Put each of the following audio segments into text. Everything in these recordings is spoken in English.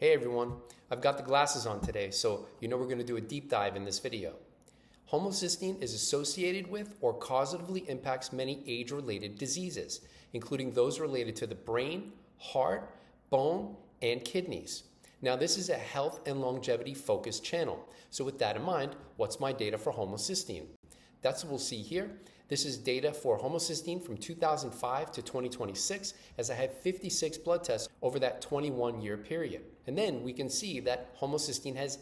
Hey everyone, I've got the glasses on today, so you know we're going to do a deep dive in this video. Homocysteine is associated with or causatively impacts many age-related diseases, including those related to the brain, heart, bone, and kidneys. Now this is a health and longevity focused channel, so with that in mind, what's my data for homocysteine? That's what we'll see here. This is data for homocysteine from 2005 to 2026, as I had 56 blood tests over that 21-year period. And then we can see that homocysteine has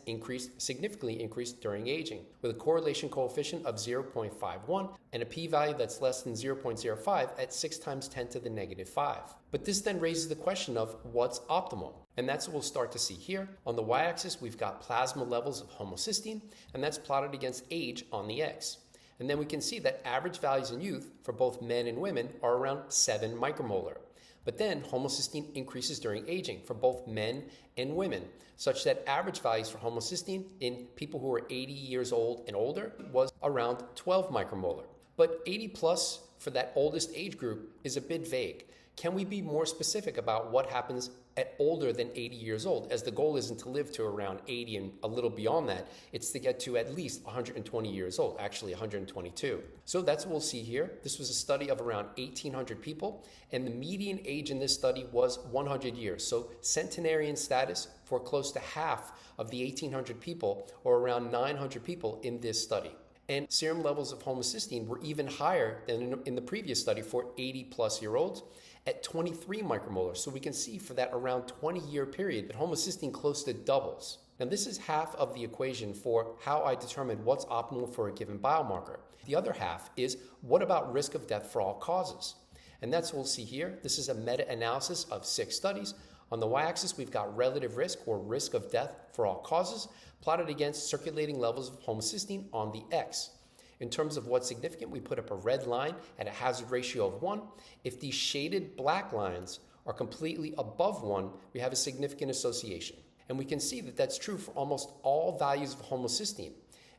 significantly increased during aging, with a correlation coefficient of 0.51 and a p-value that's less than 0.05 at 6 times 10 to the negative 5. But this then raises the question of what's optimal. And that's what we'll start to see here. On the y-axis, we've got plasma levels of homocysteine, and that's plotted against age on the x. And then we can see that average values in youth for both men and women are around 7 micromolar. But then homocysteine increases during aging for both men and women, such that average values for homocysteine in people who are 80 years old and older was around 12 micromolar. But 80 plus for that oldest age group is a bit vague. Can we be more specific about what happens at older than 80 years old, as the goal isn't to live to around 80 and a little beyond that, it's to get to at least 120 years old, actually 122. So that's what we'll see here. This was a study of around 1,800 people, and the median age in this study was 100 years. So centenarian status for close to half of the 1,800 people, or around 900 people in this study. And serum levels of homocysteine were even higher than in the previous study for 80 plus year olds at 23 micromolar. So we can see for that around 20-year period that homocysteine close to doubles. Now this is half of the equation for how I determine what's optimal for a given biomarker. The other half is what about risk of death for all causes? And that's what we'll see here. This is a meta-analysis of 6 studies. On the y-axis, we've got relative risk or risk of death for all causes, plotted against circulating levels of homocysteine on the x. In terms of what's significant, we put up a red line at a hazard ratio of 1. If these shaded black lines are completely above 1, we have a significant association. And we can see that that's true for almost all values of homocysteine.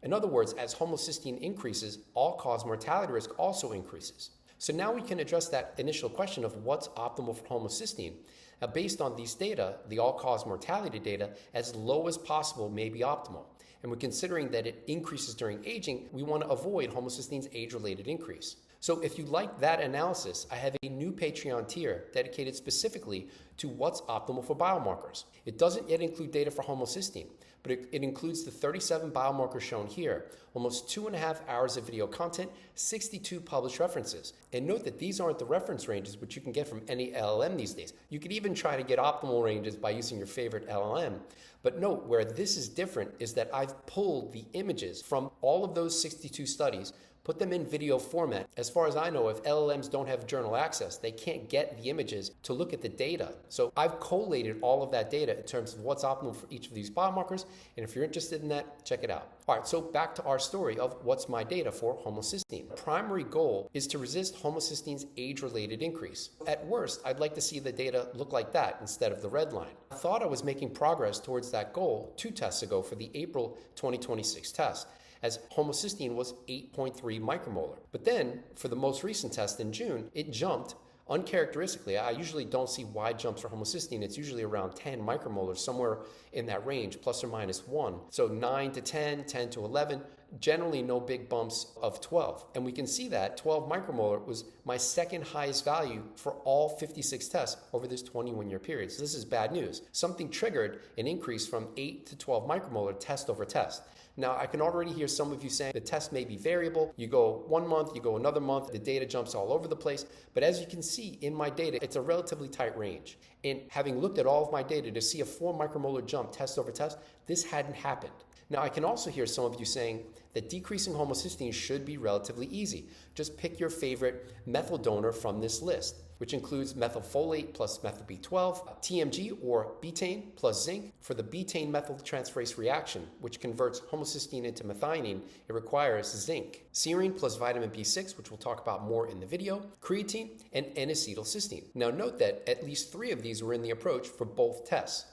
In other words, as homocysteine increases, all-cause mortality risk also increases. So now we can address that initial question of what's optimal for homocysteine. Now, based on these data, the all-cause mortality data, as low as possible may be optimal. And we're considering that it increases during aging, we want to avoid homocysteine's age-related increase. So if you like that analysis, I have a new Patreon tier dedicated specifically to what's optimal for biomarkers. It doesn't yet include data for homocysteine, but it includes the 37 biomarkers shown here, almost 2.5 hours of video content, 62 published references. And note that these aren't the reference ranges which you can get from any LLM these days. You could even try to get optimal ranges by using your favorite LLM. But note, where this is different is that I've pulled the images from all of those 62 studies, put them in video format. As far as I know, if LLMs don't have journal access, they can't get the images to look at the data. So I've collated all of that data in terms of what's optimal for each of these biomarkers. And if you're interested in that, check it out. All right, so back to our story of what's my data for homocysteine. The primary goal is to resist homocysteine's age-related increase. At worst, I'd like to see the data look like that instead of the red line. I thought I was making progress towards that goal 2 tests ago for the April 2026 test, as homocysteine was 8.3 micromolar. But then, for the most recent test in June, it jumped uncharacteristically. I usually don't see wide jumps for homocysteine. It's usually around 10 micromolar, somewhere in that range, plus or minus 1. So 9 to 10, 10 to 11, generally no big bumps of 12. And we can see that 12 micromolar was my second highest value for all 56 tests over this 21-year period. So this is bad news. Something triggered an increase from 8 to 12 micromolar test over test. Now, I can already hear some of you saying the test may be variable. You go 1 month, you go another month, the data jumps all over the place. But as you can see in my data, it's a relatively tight range. And having looked at all of my data to see a 4 micromolar jump test over test, this hadn't happened. Now, I can also hear some of you saying that decreasing homocysteine should be relatively easy. Just pick your favorite methyl donor from this list, which includes methylfolate plus methyl B12, TMG or betaine plus zinc. For the betaine methyltransferase reaction, which converts homocysteine into methionine, it requires zinc, serine plus vitamin B6, which we'll talk about more in the video, creatine, and N-acetylcysteine. Now note that at least 3 of these were in the approach for both tests.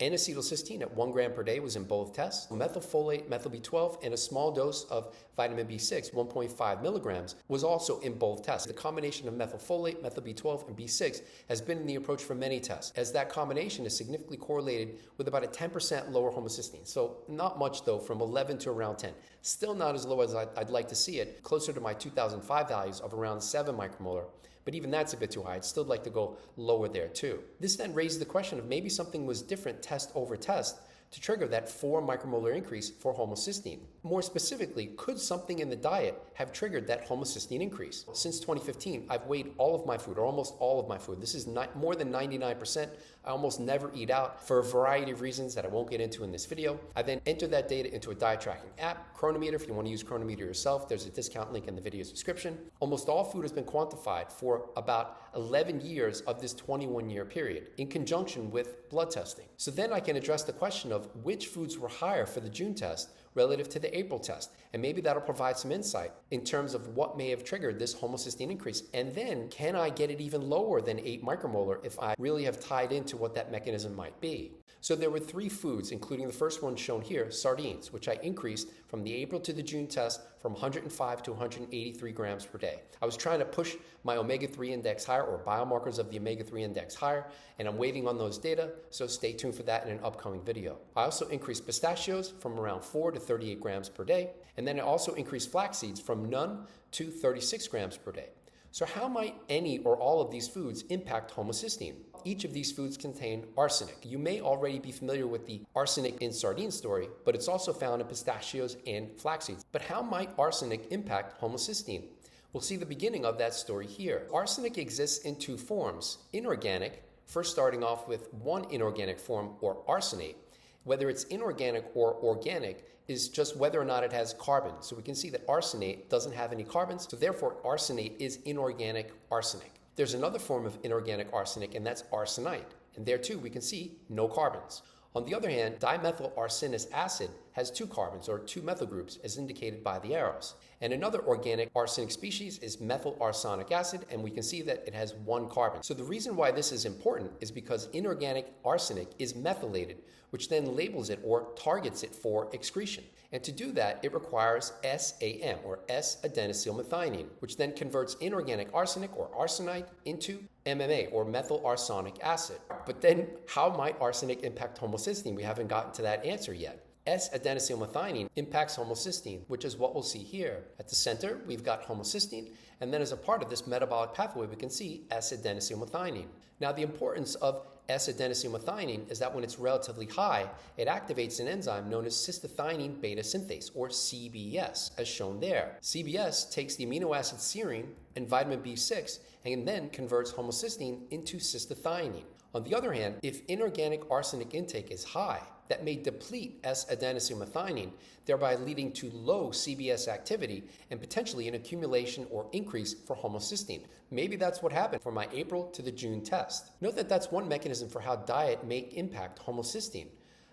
N-acetylcysteine at 1 gram per day was in both tests. Methylfolate, methyl B12, and a small dose of vitamin B6, 1.5 milligrams, was also in both tests. The combination of methylfolate, methyl B12, and B6 has been in the approach for many tests, as that combination is significantly correlated with about a 10% lower homocysteine. So not much though, from 11 to around 10. Still not as low as I'd like to see it, closer to my 2005 values of around 7 micromolar. But even that's a bit too high. I'd still like to go lower there too. This then raises the question of maybe something was different test over test to trigger that 4 micromolar increase for homocysteine. More specifically, could something in the diet have triggered that homocysteine increase? Since 2015, I've weighed all of my food, or almost all of my food. This is more than 99%. I almost never eat out for a variety of reasons that I won't get into in this video. I then enter that data into a diet tracking app, Chronometer. If you want to use Chronometer yourself, there's a discount link in the video's description. Almost all food has been quantified for about 11 years of this 21-year period in conjunction with blood testing. So then I can address the question of which foods were higher for the June test relative to the April test. And maybe that'll provide some insight in terms of what may have triggered this homocysteine increase. And then can I get it even lower than 8 micromolar if I really have tied into what that mechanism might be? So there were 3 foods, including the first one shown here, sardines, which I increased from the April to the June test from 105 to 183 grams per day. I was trying to push my omega-3 index higher, or biomarkers of the omega-3 index higher, and I'm waiting on those data, so stay tuned for that in an upcoming video. I also increased pistachios from around 4 to 38 grams per day, and then I also increased flax seeds from none to 36 grams per day. So how might any or all of these foods impact homocysteine? Each of these foods contain arsenic. You may already be familiar with the arsenic in sardine story, but it's also found in pistachios and flax seeds. But how might arsenic impact homocysteine? We'll see the beginning of that story here. Arsenic exists in 2 forms, inorganic, first starting off with one inorganic form, or arsenate. Whether it's inorganic or organic is just whether or not it has carbon. So we can see that arsenate doesn't have any carbons, so therefore arsenate is inorganic arsenic. There's another form of inorganic arsenic, and that's arsenite. And there too, we can see no carbons. On the other hand, dimethyl arsenous acid has 2 carbons, or 2 methyl groups, as indicated by the arrows. And another organic arsenic species is methyl arsenic acid, and we can see that it has 1 carbon. So the reason why this is important is because inorganic arsenic is methylated, which then labels it or targets it for excretion. And to do that, it requires SAM, or S-adenosylmethionine, which then converts inorganic arsenic, or arsenite, into MMA, or methyl arsenic acid. But then how might arsenic impact homocysteine? We haven't gotten to that answer yet. S-adenosylmethionine impacts homocysteine, which is what we'll see here. At the center, we've got homocysteine, and then as a part of this metabolic pathway, we can see S-adenosylmethionine. Now, the importance of S-adenosylmethionine is that when it's relatively high, it activates an enzyme known as cystathionine beta synthase, or CBS, as shown there. CBS takes the amino acid serine and vitamin B6 and then converts homocysteine into cystathionine. On the other hand, if inorganic arsenic intake is high, that may deplete S-adenosylmethionine, thereby leading to low CBS activity and potentially an accumulation or increase for homocysteine. Maybe that's what happened for my April to the June test. Note that that's one mechanism for how diet may impact homocysteine.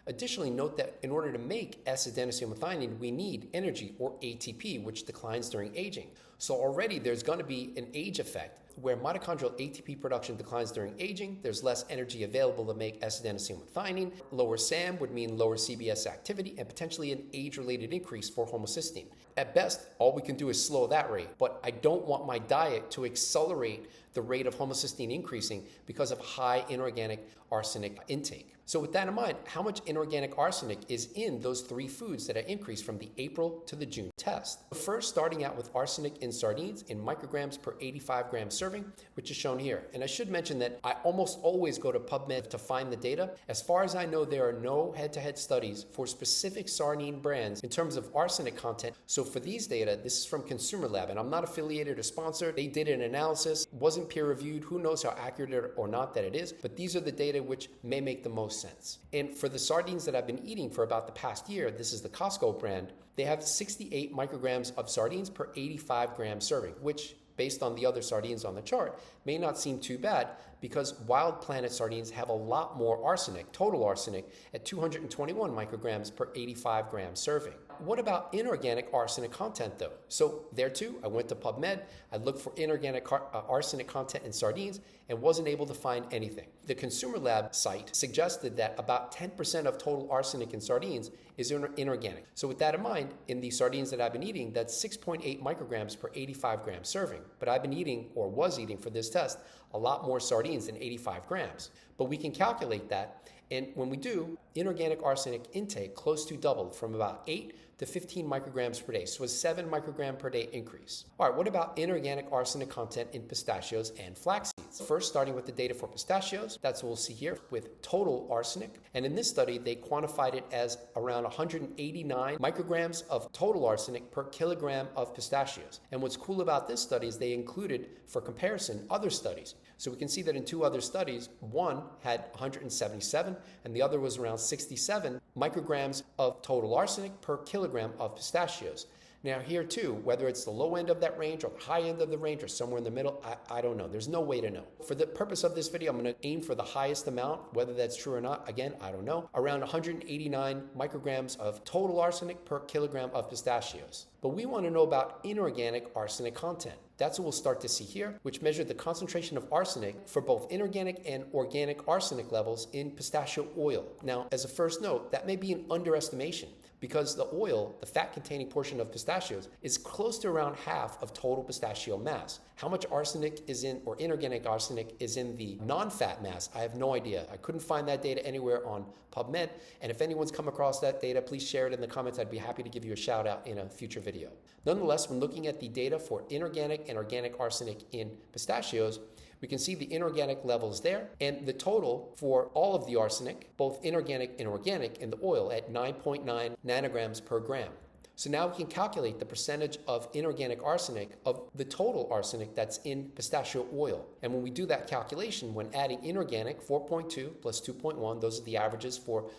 Additionally, note that in order to make S-adenosylmethionine, we need energy, or ATP, which declines during aging. So already there's going to be an age effect where mitochondrial ATP production declines during aging. There's less energy available to make S-adenosylmethionine. Lower SAM would mean lower CBS activity and potentially an age-related increase for homocysteine. At best, all we can do is slow that rate, but I don't want my diet to accelerate the rate of homocysteine increasing because of high inorganic arsenic intake. So with that in mind, how much inorganic arsenic is in those 3 foods that I increased from the April to the June test? First, starting out with arsenic in sardines in micrograms per 85 gram serving, which is shown here. And I should mention that I almost always go to PubMed to find the data. As far as I know, there are no head-to-head studies for specific sardine brands in terms of arsenic content. So for these data, this is from Consumer Lab, and I'm not affiliated or sponsored. They did an analysis, wasn't peer-reviewed. Who knows how accurate or not that it is, but these are the data which may make the most sense. And for the sardines that I've been eating for about the past year, this is the Costco brand, they have 68 micrograms of sardines per 85 gram serving, which based on the other sardines on the chart may not seem too bad, because wild planet sardines have a lot more arsenic, total arsenic, at 221 micrograms per 85 gram serving. What about inorganic arsenic content though? So there too, I went to PubMed, I looked for inorganic arsenic content in sardines and wasn't able to find anything. The Consumer Lab site suggested that about 10% of total arsenic in sardines is inorganic. So with that in mind, in the sardines that I've been eating, that's 6.8 micrograms per 85 gram serving. But I've been eating, or was eating for this test, a lot more sardines than 85 grams. But we can calculate that, and when we do, inorganic arsenic intake close to doubled from about 8 to 15 micrograms per day, so a 7 microgram per day increase. All right, what about inorganic arsenic content in pistachios and flax seeds? First, starting with the data for pistachios, that's what we'll see here with total arsenic. And in this study, they quantified it as around 189 micrograms of total arsenic per kilogram of pistachios. And what's cool about this study is they included, for comparison, other studies. So we can see that in two other studies, one had 177 and the other was around 67 micrograms of total arsenic per kilogram of pistachios. Now here too, whether it's the low end of that range or the high end of the range or somewhere in the middle, I don't know. There's no way to know. For the purpose of this video, I'm going to aim for the highest amount. Whether that's true or not, again, I don't know. Around 189 micrograms of total arsenic per kilogram of pistachios. But we want to know about inorganic arsenic content. That's what we'll start to see here, which measured the concentration of arsenic for both inorganic and organic arsenic levels in pistachio oil. Now, as a first note, that may be an underestimation, because the oil, the fat-containing portion of pistachios, is close to around half of total pistachio mass. How much arsenic is in, or inorganic arsenic is in the non-fat mass, I have no idea. I couldn't find that data anywhere on PubMed, and if anyone's come across that data, please share it in the comments. I'd be happy to give you a shout out in a future video. Nonetheless, when looking at the data for inorganic and organic arsenic in pistachios, we can see the inorganic levels there and the total for all of the arsenic, both inorganic and organic, in the oil at 9.9 nanograms per gram. So now we can calculate the percentage of inorganic arsenic of the total arsenic that's in pistachio oil. And when we do that calculation, when adding inorganic, 4.2 plus 2.1, those are the averages for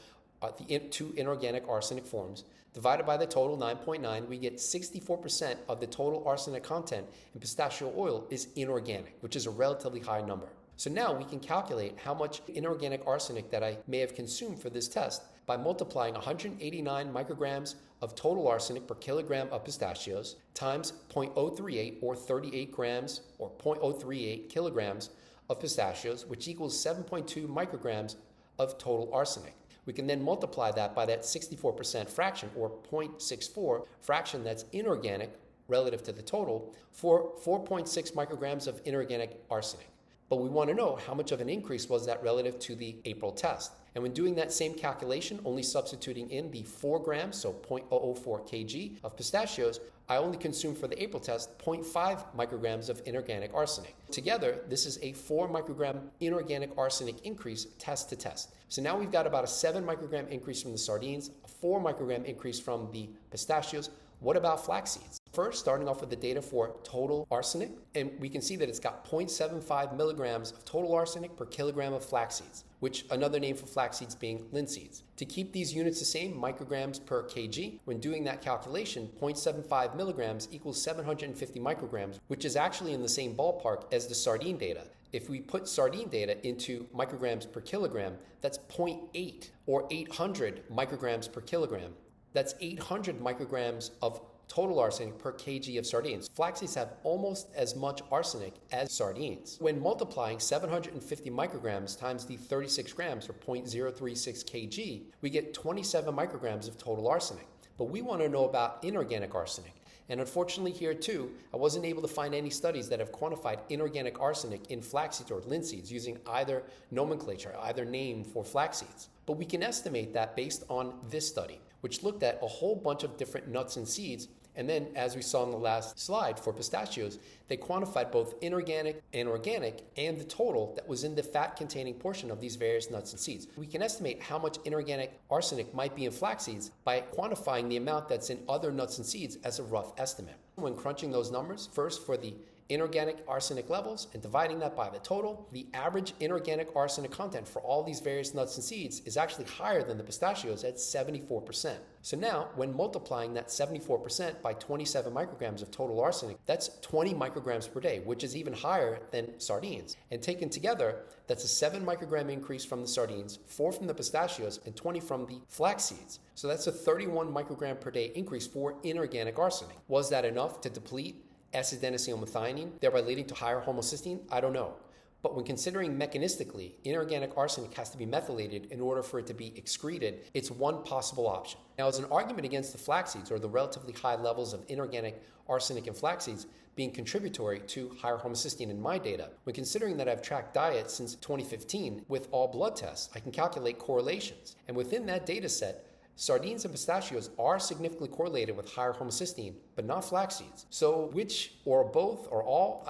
the two inorganic arsenic forms, divided by the total 9.9, we get 64% of the total arsenic content in pistachio oil is inorganic, which is a relatively high number. So now we can calculate how much inorganic arsenic that I may have consumed for this test by multiplying 189 micrograms of total arsenic per kilogram of pistachios times 0.038 or 38 grams or 0.038 kilograms of pistachios, which equals 7.2 micrograms of total arsenic. We can then multiply that by that 64% fraction, or 0.64 fraction that's inorganic relative to the total, for 4.6 micrograms of inorganic arsenic. But we want to know how much of an increase was that relative to the April test. And when doing that same calculation, only substituting in the 4 grams, so 0.004 kg of pistachios, I only consumed for the April test 0.5 micrograms of inorganic arsenic. Together, this is a 4 microgram inorganic arsenic increase test to test. So now we've got about a 7 microgram increase from the sardines, a 4 microgram increase from the pistachios. What about flax seeds? First, starting off with the data for total arsenic, and we can see that it's got 0.75 milligrams of total arsenic per kilogram of flax seeds, which another name for flax seeds being linseeds. To keep these units the same, micrograms per kg, when doing that calculation, 0.75 milligrams equals 750 micrograms, which is actually in the same ballpark as the sardine data. If we put sardine data into micrograms per kilogram, that's 0.8 or 800 micrograms per kilogram. That's 800 micrograms of total arsenic per kg of sardines. Flax seeds have almost as much arsenic as sardines. When multiplying 750 micrograms times the 36 grams, or 0.036 kg, we get 27 micrograms of total arsenic. But we want to know about inorganic arsenic. And unfortunately here too, I wasn't able to find any studies that have quantified inorganic arsenic in flax seeds or linseeds using either nomenclature, either name for flax seeds. But we can estimate that based on this study, which looked at a whole bunch of different nuts and seeds. And then, as we saw in the last slide for pistachios, they quantified both inorganic and organic and the total that was in the fat-containing portion of these various nuts and seeds. We can estimate how much inorganic arsenic might be in flax seeds by quantifying the amount that's in other nuts and seeds as a rough estimate. When crunching those numbers, first for the inorganic arsenic levels and dividing that by the total, the average inorganic arsenic content for all these various nuts and seeds is actually higher than the pistachios at 74%. So now, when multiplying that 74% by 27 micrograms of total arsenic, that's 20 micrograms per day, which is even higher than sardines. And taken together, that's a 7 microgram increase from the sardines, 4 from the pistachios, and 20 from the flax seeds. So that's a 31 microgram per day increase for inorganic arsenic. Was that enough to deplete S-adenosine, thereby leading to higher homocysteine? I don't know. But when considering mechanistically, inorganic arsenic has to be methylated in order for it to be excreted, it's one possible option. Now, as an argument against the flax seeds, or the relatively high levels of inorganic arsenic in flax seeds being contributory to higher homocysteine in my data, when considering that I've tracked diets since 2015 with all blood tests, I can calculate correlations. And within that data set, sardines and pistachios are significantly correlated with higher homocysteine, but not flax seeds. So which or both or all,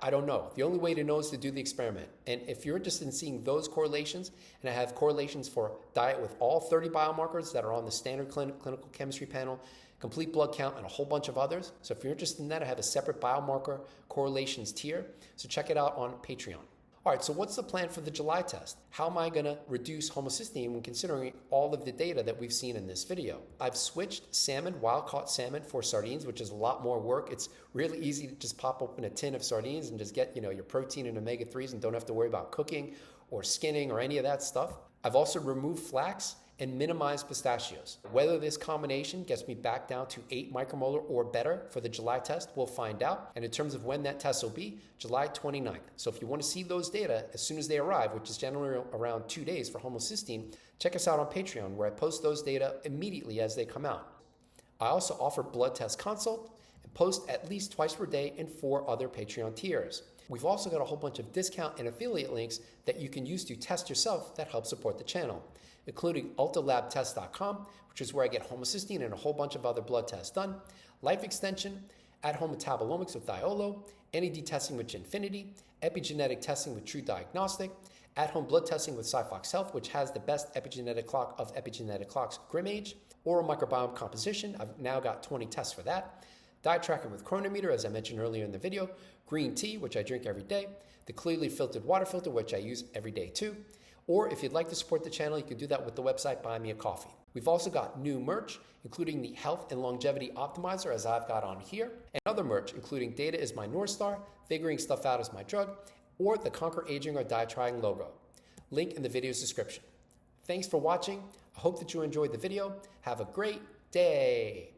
I don't know. The only way to know is to do the experiment. And if you're interested in seeing those correlations, and I have correlations for diet with all 30 biomarkers that are on the standard clinical chemistry panel, complete blood count, and a whole bunch of others. So if you're interested in that, I have a separate biomarker correlations tier. So check it out on Patreon. All right, so what's the plan for the July test? How am I going to reduce homocysteine when considering all of the data that we've seen in this video? I've switched salmon, wild-caught salmon, for sardines, which is a lot more work. It's really easy to just pop open a tin of sardines and just get, your protein and omega-3s and don't have to worry about cooking or skinning or any of that stuff. I've also removed flax and minimize pistachios. Whether this combination gets me back down to 8 micromolar or better for the July test, we'll find out. And in terms of when that test will be, July 29th. So if you want to see those data as soon as they arrive, which is generally around 2 days for homocysteine, check us out on Patreon, where I post those data immediately as they come out. I also offer blood test consult and post at least twice per day in 4 other Patreon tiers. We've also got a whole bunch of discount and affiliate links that you can use to test yourself that help support the channel, including ultralabtest.com, which is where I get homocysteine and a whole bunch of other blood tests done, life extension, at-home metabolomics with Diolo, NAD testing with Ginfinity, epigenetic testing with True Diagnostic, at-home blood testing with Cyfox Health, which has the best epigenetic clock of epigenetic clocks, Grimage, oral microbiome composition. I've now got 20 tests for that. Diet tracking with Chronometer, as I mentioned earlier in the video, green tea, which I drink every day, the clearly filtered water filter, which I use every day too. Or if you'd like to support the channel, you can do that with the website Buy Me a Coffee. We've also got new merch, including the Health and Longevity Optimizer, as I've got on here, and other merch, including Data is my North Star, Figuring Stuff Out is my drug, or the ConquerAging or Dietary logo. Link in the video's description. Thanks for watching. I hope that you enjoyed the video. Have a great day.